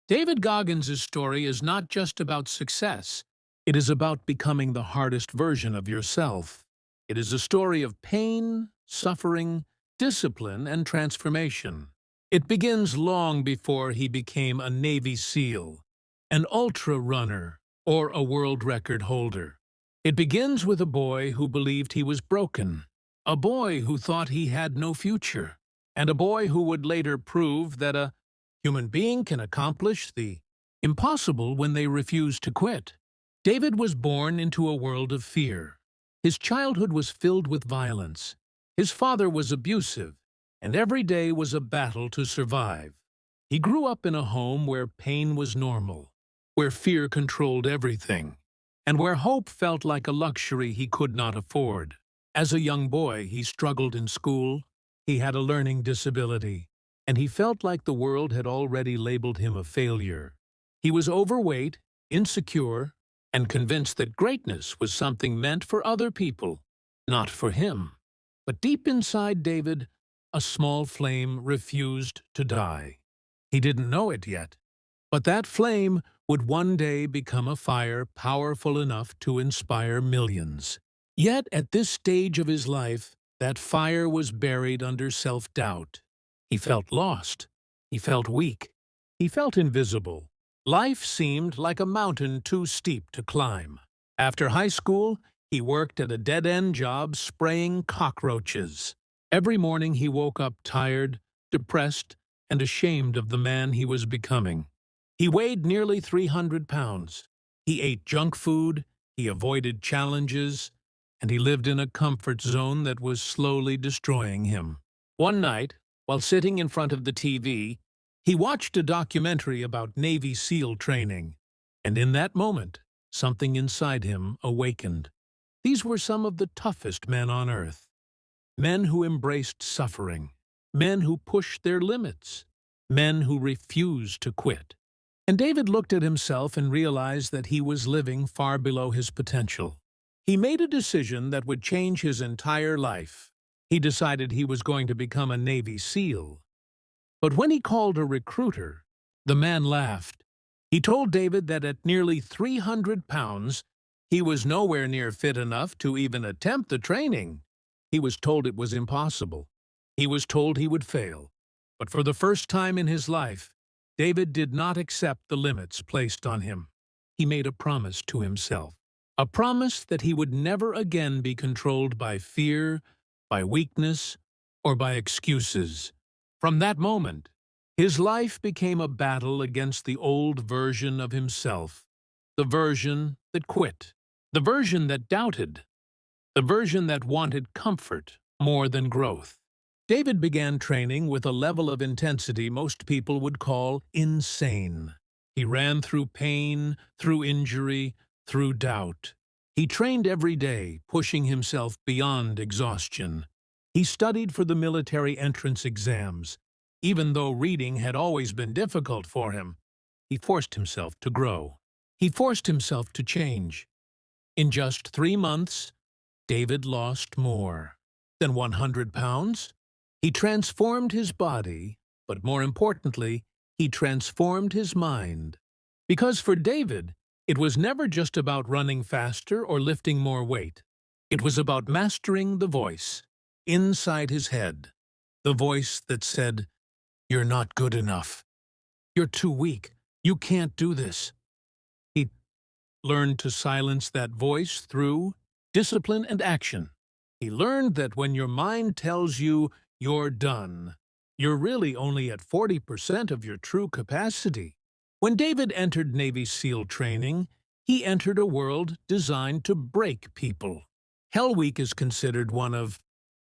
David Goggins' story is not just about success. It is about becoming the hardest version of yourself. It is a story of pain, suffering, discipline, and transformation. It begins long before he became a Navy SEAL, an ultra runner, or a world record holder. It begins with a boy who believed he was broken, a boy who thought he had no future, and a boy who would later prove that a human being can accomplish the impossible when they refuse to quit. David was born into a world of fear. His childhood was filled with violence. His father was abusive, and every day was a battle to survive. He grew up in a home where pain was normal, where fear controlled everything, and where hope felt like a luxury he could not afford. As a young boy, he struggled in school. He had a learning disability, and he felt like the world had already labeled him a failure. He was overweight, insecure, and convinced that greatness was something meant for other people, not for him. But deep inside David, a small flame refused to die. He didn't know it yet, but that flame would one day become a fire powerful enough to inspire millions. Yet at this stage of his life, that fire was buried under self-doubt. He felt lost. He felt weak. He felt invisible. Life seemed like a mountain too steep to climb. After high school, he worked at a dead-end job spraying cockroaches. Every morning he woke up tired, depressed, and ashamed of the man he was becoming. He weighed nearly 300 pounds. He ate junk food, he avoided challenges, and he lived in a comfort zone that was slowly destroying him. One night, while sitting in front of the TV, he watched a documentary about Navy SEAL training, and in that moment, something inside him awakened. These were some of the toughest men on earth. Men who embraced suffering, men who pushed their limits, men who refused to quit. And David looked at himself and realized that he was living far below his potential. He made a decision that would change his entire life. He decided he was going to become a Navy SEAL. But when he called a recruiter, the man laughed. He told David that at nearly 300 pounds, he was nowhere near fit enough to even attempt the training. He was told it was impossible. He was told he would fail. But for the first time in his life, David did not accept the limits placed on him. He made a promise to himself. A promise that he would never again be controlled by fear, by weakness, or by excuses. From that moment, his life became a battle against the old version of himself, the version that quit, the version that doubted, the version that wanted comfort more than growth. David began training with a level of intensity most people would call insane. He ran through pain, through injury, through doubt. He trained every day, pushing himself beyond exhaustion. He studied for the military entrance exams. Even though reading had always been difficult for him, he forced himself to grow. He forced himself to change. In just 3 months, David lost more than 100 pounds. He transformed his body, but more importantly, he transformed his mind. Because for David, it was never just about running faster or lifting more weight. It was about mastering the voice inside his head, the voice that said, "You're not good enough. You're too weak. You can't do this." He learned to silence that voice through discipline and action. He learned that when your mind tells you you're done, you're really only at 40% of your true capacity. When David entered Navy SEAL training, he entered a world designed to break people. Hell Week is considered one of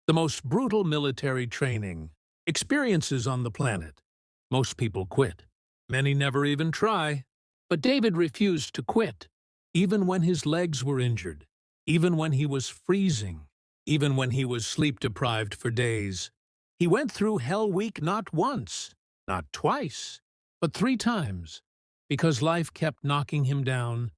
the most brutal military training experiences on the planet. Most people quit. Many never even try. But David refused to quit, even when his legs were injured, even when he was freezing, even when he was sleep-deprived for days. He went through Hell Week not once, not twice, but 3 times, because life kept knocking him down,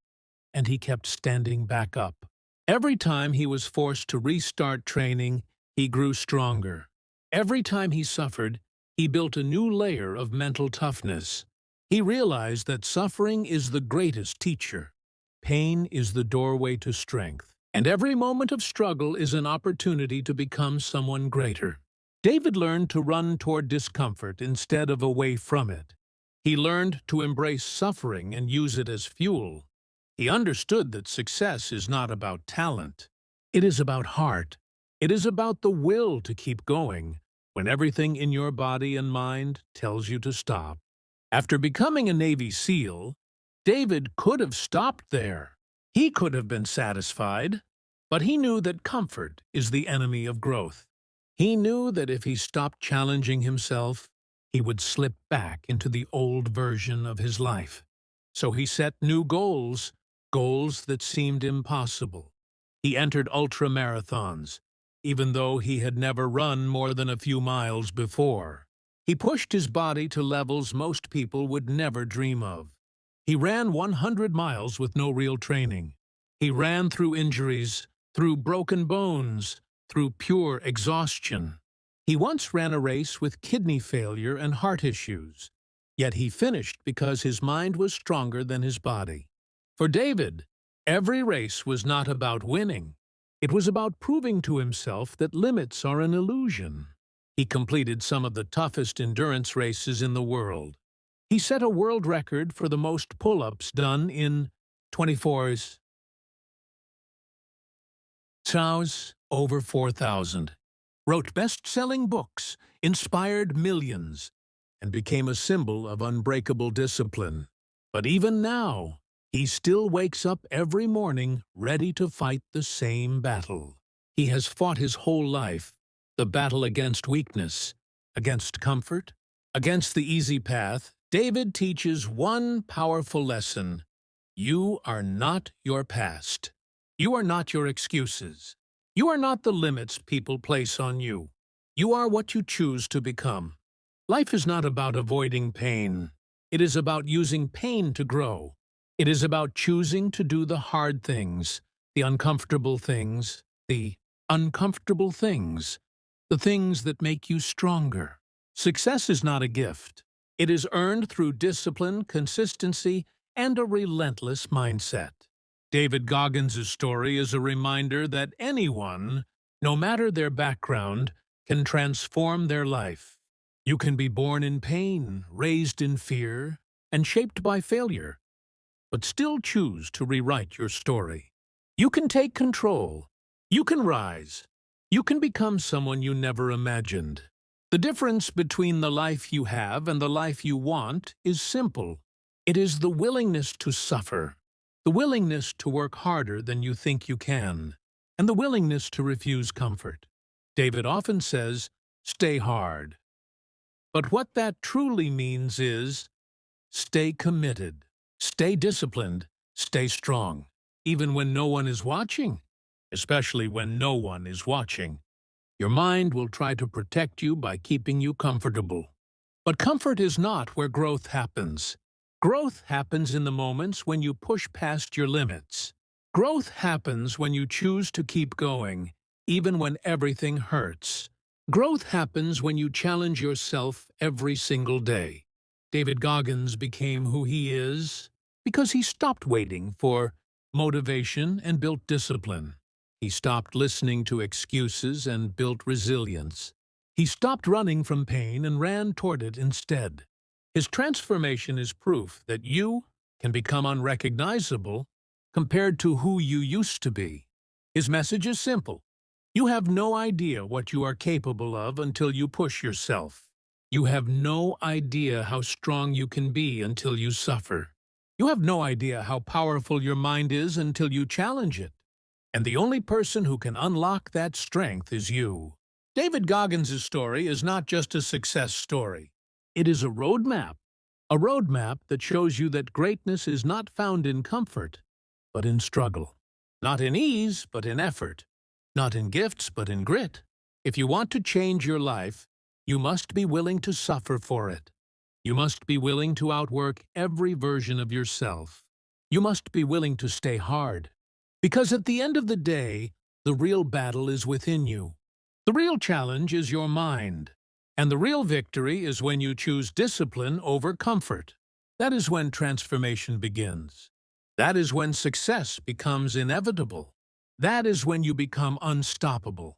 and he kept standing back up. Every time he was forced to restart training, he grew stronger. Every time he suffered, he built a new layer of mental toughness. He realized that suffering is the greatest teacher. Pain is the doorway to strength, and every moment of struggle is an opportunity to become someone greater. David learned to run toward discomfort instead of away from it. He learned to embrace suffering and use it as fuel. He understood that success is not about talent. It is about heart. It is about the will to keep going when everything in your body and mind tells you to stop. After becoming a Navy SEAL, David could have stopped there. He could have been satisfied, but he knew that comfort is the enemy of growth. He knew that if he stopped challenging himself, he would slip back into the old version of his life. So he set new goals, goals that seemed impossible. He entered ultra-marathons, even though he had never run more than a few miles before. He pushed his body to levels most people would never dream of. He ran 100 miles with no real training. He ran through injuries, through broken bones, through pure exhaustion. He once ran a race with kidney failure and heart issues, yet he finished because his mind was stronger than his body. For David, every race was not about winning. It was about proving to himself that limits are an illusion. He completed some of the toughest endurance races in the world. He set a world record for the most pull-ups done in 24 hours, over 4,000. Wrote best-selling books, inspired millions, and became a symbol of unbreakable discipline. But even now, he still wakes up every morning ready to fight the same battle. He has fought his whole life, the battle against weakness, against comfort, against the easy path. David teaches one powerful lesson. You are not your past. You are not your excuses. You are not the limits people place on you. You are what you choose to become. Life is not about avoiding pain. It is about using pain to grow. It is about choosing to do the hard things, the uncomfortable things, the things that make you stronger. Success is not a gift. It is earned through discipline, consistency, and a relentless mindset. David Goggins' story is a reminder that anyone, no matter their background, can transform their life. You can be born in pain, raised in fear, and shaped by failure, but still choose to rewrite your story. You can take control. You can rise. You can become someone you never imagined. The difference between the life you have and the life you want is simple. It is the willingness to suffer, the willingness to work harder than you think you can, and the willingness to refuse comfort. David often says, "Stay hard." But what that truly means is, stay committed, stay disciplined, stay strong, even when no one is watching, especially when no one is watching. Your mind will try to protect you by keeping you comfortable. But comfort is not where growth happens. Growth happens in the moments when you push past your limits. Growth happens when you choose to keep going, even when everything hurts. Growth happens when you challenge yourself every single day. David Goggins became who he is because he stopped waiting for motivation and built discipline. He stopped listening to excuses and built resilience. He stopped running from pain and ran toward it instead. His transformation is proof that you can become unrecognizable compared to who you used to be. His message is simple. You have no idea what you are capable of until you push yourself. You have no idea how strong you can be until you suffer. You have no idea how powerful your mind is until you challenge it. And the only person who can unlock that strength is you. David Goggins' story is not just a success story. It is a roadmap that shows you that greatness is not found in comfort, but in struggle. Not in ease, but in effort. Not in gifts, but in grit. If you want to change your life, you must be willing to suffer for it. You must be willing to outwork every version of yourself. You must be willing to stay hard. Because at the end of the day, the real battle is within you. The real challenge is your mind. And the real victory is when you choose discipline over comfort. That is when transformation begins. That is when success becomes inevitable. That is when you become unstoppable.